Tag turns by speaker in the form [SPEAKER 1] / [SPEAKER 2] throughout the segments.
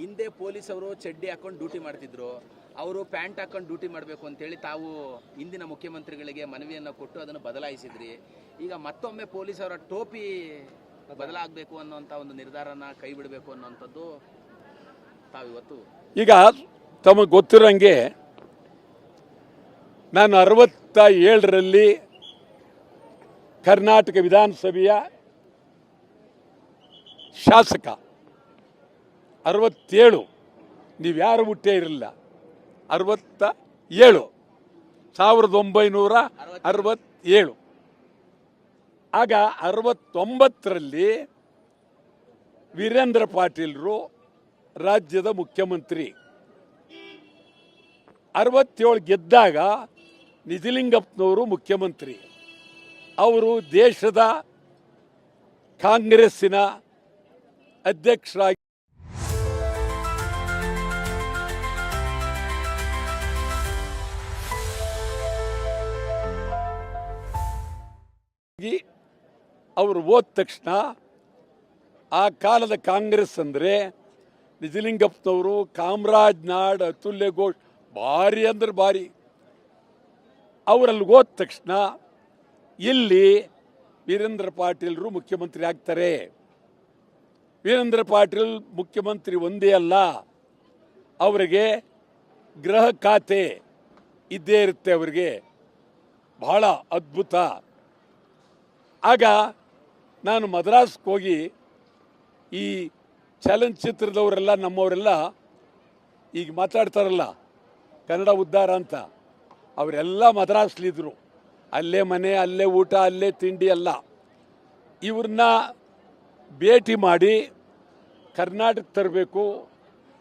[SPEAKER 1] ಹಿಂದೆ ಪೊಲೀಸ್ ಅವರು ಚಡ್ಡಿ ಹಾಕೊಂಡು ಡ್ಯೂಟಿ ಮಾಡ್ತಿದ್ರು, ಅವರು ಪ್ಯಾಂಟ್ ಹಾಕೊಂಡು ಡ್ಯೂಟಿ ಮಾಡಬೇಕು ಅಂತೇಳಿ ತಾವು ಹಿಂದಿನ ಮುಖ್ಯಮಂತ್ರಿಗಳಿಗೆ ಮನವಿಯನ್ನು ಕೊಟ್ಟು ಅದನ್ನು ಬದಲಾಯಿಸಿದ್ರಿ. ಈಗ ಮತ್ತೊಮ್ಮೆ ಪೊಲೀಸ್ ಅವರ ಟೋಪಿ ಬದಲಾಗಬೇಕು ಅನ್ನೋಂಥ ಒಂದು ನಿರ್ಧಾರನ ಕೈ ಬಿಡಬೇಕು ಅನ್ನೋಂಥದ್ದು ತಾವಿವತ್ತು.
[SPEAKER 2] ಈಗ ತಮಗೆ ಗೊತ್ತಿರೋಂಗೆ ನಾನು 67ರಲ್ಲಿ ಕರ್ನಾಟಕ ವಿಧಾನಸಭೆಯ ಶಾಸಕ. 67 ನೀವ್ಯಾರು ಹುಟ್ಟೇ ಇರಲಿಲ್ಲ. 67 1967. ಆಗ 69ರಲ್ಲಿ ವೀರೇಂದ್ರ ಪಾಟೀಲರು ರಾಜ್ಯದ ಮುಖ್ಯಮಂತ್ರಿ. 67 ಗೆದ್ದಾಗ ನಿಜಲಿಂಗಪ್ಪನವರು ಮುಖ್ಯಮಂತ್ರಿ. ಅವರು ದೇಶದ ಕಾಂಗ್ರೆಸ್ಸಿನ ಅಧ್ಯಕ್ಷರಾಗಿ ಅವರು ಹೋದ ತಕ್ಷಣ ಆ ಕಾಲದ ಕಾಂಗ್ರೆಸ್ ಅಂದರೆ ನಿಜಲಿಂಗಪ್ಪನವರು, ಕಾಮರಾಜ್ ನಾಡ್, ಅತುಲ್ಯ ಘೋಷ್, ಭಾರಿ ಅಂದ್ರೆ ಭಾರಿ. ಅವರಲ್ಲಿ ಹೋದ ತಕ್ಷಣ ಇಲ್ಲಿ ವೀರೇಂದ್ರ ಪಾಟೀಲರು ಮುಖ್ಯಮಂತ್ರಿ ಆಗ್ತಾರೆ. ವೀರೇಂದ್ರ ಪಾಟೀಲ್ ಮುಖ್ಯಮಂತ್ರಿ ಒಂದೇ ಅಲ್ಲ, ಅವರಿಗೆ ಗೃಹ ಖಾತೆ ಇದ್ದೇ ಇರುತ್ತೆ. ಅವರಿಗೆ ಬಹಳ ಅದ್ಭುತ. ಆಗ ನಾನು ಮದ್ರಾಸ್ಗೆ ಹೋಗಿ ಈ ಚಲನಚಿತ್ರದವರೆಲ್ಲ ನಮ್ಮವರೆಲ್ಲ ಈಗ ಮಾತಾಡ್ತಾರಲ್ಲ ಕನ್ನಡ ಉದ್ಧಾರ ಅಂತ, ಅವರೆಲ್ಲ ಮದ್ರಾಸ್ಲಿದ್ರು. ಅಲ್ಲೇ ಮನೆ, ಅಲ್ಲೇ ಊಟ, ಅಲ್ಲೇ ತಿಂಡಿ ಎಲ್ಲ. ಇವ್ರನ್ನ ಭೇಟಿ ಮಾಡಿ ಕರ್ನಾಟಕ ತರಬೇಕು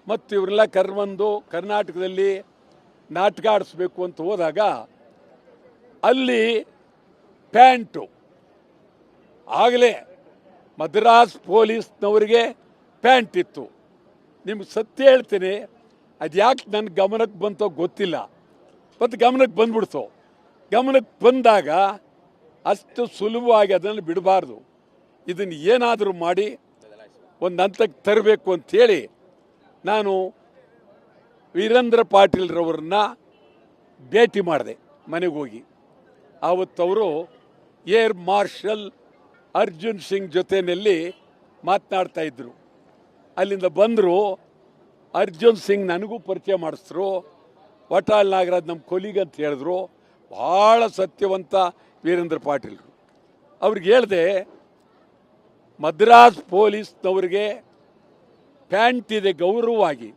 [SPEAKER 2] ಮತ್ತು ಇವರೆಲ್ಲ ಕರ್ಬಂದು ಕರ್ನಾಟಕದಲ್ಲಿ ನಾಟಕ ಆಡಿಸ್ಬೇಕು ಅಂತ ಹೋದಾಗ ಅಲ್ಲಿ ಪ್ಯಾಂಟು ಆಗಲೇ ಮದ್ರಾಸ್ ಪೊಲೀಸ್ನವರಿಗೆ ಪ್ಯಾಂಟ್ ಇತ್ತು. ನಿಮ್ಗೆ ಸತ್ಯ ಹೇಳ್ತೀನಿ, ಅದು ಯಾಕೆ ನನ್ನ ಗಮನಕ್ಕೆ ಬಂತೋ ಗೊತ್ತಿಲ್ಲ, ಮತ್ತು ಗಮನಕ್ಕೆ ಬಂದ್ಬಿಡ್ತು. ಗಮನಕ್ಕೆ ಬಂದಾಗ ಅಷ್ಟು ಸುಲಭವಾಗಿ ಅದನ್ನು ಬಿಡಬಾರ್ದು, ಇದನ್ನು ಏನಾದರೂ ಮಾಡಿ ಒಂದು ಹಂತಕ್ಕೆ ತರಬೇಕು ಅಂಥೇಳಿ ನಾನು ವೀರೇಂದ್ರ ಪಾಟೀಲ್ರವ್ರನ್ನ ಭೇಟಿ ಮಾಡಿದೆ ಮನೆಗೆ ಹೋಗಿ. ಆವತ್ತವರು ಏರ್ ಮಾರ್ಷಲ್ ಅರ್ಜುನ್ ಸಿಂಗ್ ಜೊತೆಯಲ್ಲಿ ಮಾತನಾಡ್ತಾ ಇದ್ದರು. ಅಲ್ಲಿಂದ ಬಂದರು. ಅರ್ಜುನ್ ಸಿಂಗ್ ನನಗೂ ಪರಿಚಯ ಮಾಡಿಸಿದ್ರು. ವಟಾಳ್ ನಾಗರಾಜ್ ನಮ್ಮ ಕೊಲಿಗ್ ಅಂತ ಹೇಳಿದ್ರು. ಭಾಳ ಸತ್ಯವಂತ ವೀರೇಂದ್ರ ಪಾಟೀಲ್ರು. ಅವ್ರಿಗೆ ಹೇಳಿದೆ, ಮದ್ರಾಸ್ ಪೊಲೀಸ್ನವ್ರಿಗೆ ಪ್ಯಾಂಟ್ ಇದೆ ಗೌರವವಾಗಿ.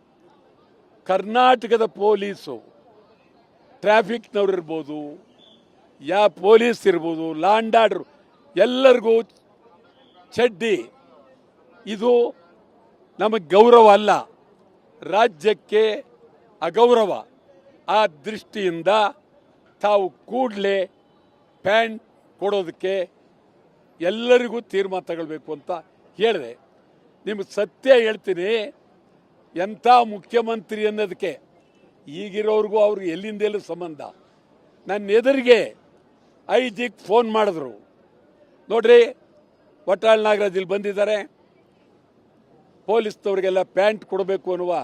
[SPEAKER 2] ಕರ್ನಾಟಕದ ಪೊಲೀಸು, ಟ್ರಾಫಿಕ್ನವ್ರು ಇರ್ಬೋದು, ಪೊಲೀಸ್ ಇರ್ಬೋದು, ಲಾಂಡ್ ಆರ್ಡರ್, ಎಲ್ಲರಿಗೂ ಚಡ್ಡಿ ಇದು ನಮಗೆ ಗೌರವ ಅಲ್ಲ, ರಾಜ್ಯಕ್ಕೆ ಅಗೌರವ. ಆ ದೃಷ್ಟಿಯಿಂದ ತಾವು ಕೂಡಲೇ ಪ್ಯಾಂಟ್ ಕೊಡೋದಕ್ಕೆ ಎಲ್ಲರಿಗೂ ತೀರ್ಮಾನ ತಗೊಳ್ಬೇಕು ಅಂತ ಹೇಳಿದೆ. ನಿಮಗೆ ಸತ್ಯ ಹೇಳ್ತೀನಿ, ಎಂಥ ಮುಖ್ಯಮಂತ್ರಿ ಅನ್ನೋದಕ್ಕೆ ಈಗಿರೋರಿಗೂ ಅವ್ರಿಗೆ ಎಲ್ಲಿಂದೆಲ್ಲೂ ಸಂಬಂಧ. ನನ್ನ ಎದುರಿಗೆ IG ಫೋನ್ ಮಾಡಿದ್ರು, ನೋಡ್ರಿ ವಟಾಳ್ ನಾಗರಾಜ್ ಇಲ್ಲಿ ಬಂದಿದ್ದಾರೆ, ಪೊಲೀಸ್ನವ್ರಿಗೆಲ್ಲ ಪ್ಯಾಂಟ್ ಕೊಡಬೇಕು ಅನ್ನುವ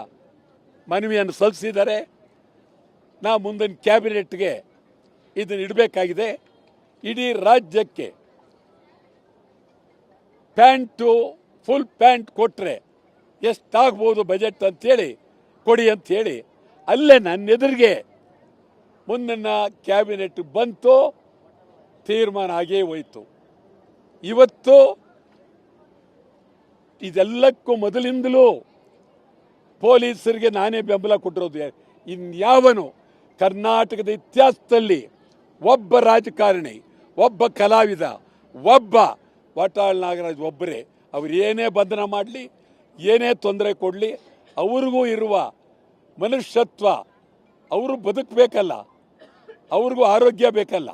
[SPEAKER 2] ಮನವಿಯನ್ನು ಸಲ್ಲಿಸಿದ್ದಾರೆ. ನಾ ಮುಂದಿನ ಕ್ಯಾಬಿನೆಟ್ಗೆ ಇದನ್ನು ಇಡಬೇಕಾಗಿದೆ. ಇಡೀ ರಾಜ್ಯಕ್ಕೆ ಪ್ಯಾಂಟು, ಫುಲ್ ಪ್ಯಾಂಟ್ ಕೊಟ್ಟರೆ ಎಷ್ಟಾಗ್ಬೋದು ಬಜೆಟ್ ಅಂಥೇಳಿ ಕೊಡಿ ಅಂಥೇಳಿ ಅಲ್ಲೇ ನನ್ನ ಎದುರಿಗೆ ಮುಂದಿನ ಕ್ಯಾಬಿನೆಟ್ ಬಂತು. ತೀರ್ಮಾನ ಆಗೇ ಹೋಯಿತು. ಇವತ್ತು ಇದೆಲ್ಲಕ್ಕೂ ಮೊದಲಿಂದಲೂ ಪೊಲೀಸರಿಗೆ ನಾನೇ ಬೆಂಬಲ ಕೊಟ್ಟಿರೋದು. ಇನ್ಯಾವನು ಕರ್ನಾಟಕದ ಇತಿಹಾಸದಲ್ಲಿ ಒಬ್ಬ ರಾಜಕಾರಣಿ, ಒಬ್ಬ ಕಲಾವಿದ, ಒಬ್ಬ ವಟಾಳ್ ನಾಗರಾಜ್ ಒಬ್ಬರೇ. ಅವ್ರು ಏನೇ ಬಂಧನ ಮಾಡಲಿ, ಏನೇ ತೊಂದರೆ ಕೊಡಲಿ, ಅವ್ರಿಗೂ ಇರುವ ಮನುಷ್ಯತ್ವ, ಅವರು ಬದುಕಬೇಕಲ್ಲ, ಅವ್ರಿಗೂ ಆರೋಗ್ಯ ಬೇಕಲ್ಲ.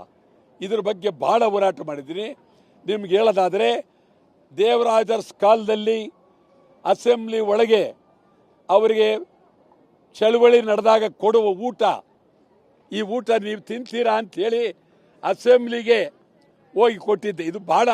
[SPEAKER 2] ಇದ್ರ ಬಗ್ಗೆ ಭಾಳ ಹೋರಾಟ ಮಾಡಿದ್ದೀನಿ. ನಿಮ್ಗೆ ಹೇಳೋದಾದರೆ, ದೇವರಾಜರ್ಸ್ ಕಾಲದಲ್ಲಿ ಅಸೆಂಬ್ಲಿ ಒಳಗೆ ಅವರಿಗೆ ಚಳುವಳಿ ನಡೆದಾಗ ಕೊಡುವ ಊಟ, ಈ ಊಟ ನೀವು ತಿಂತೀರಾ ಅಂಥೇಳಿ ಅಸೆಂಬ್ಲಿಗೆ ಹೋಗಿ ಕೊಟ್ಟಿದ್ದೆ. ಇದು ಭಾಳ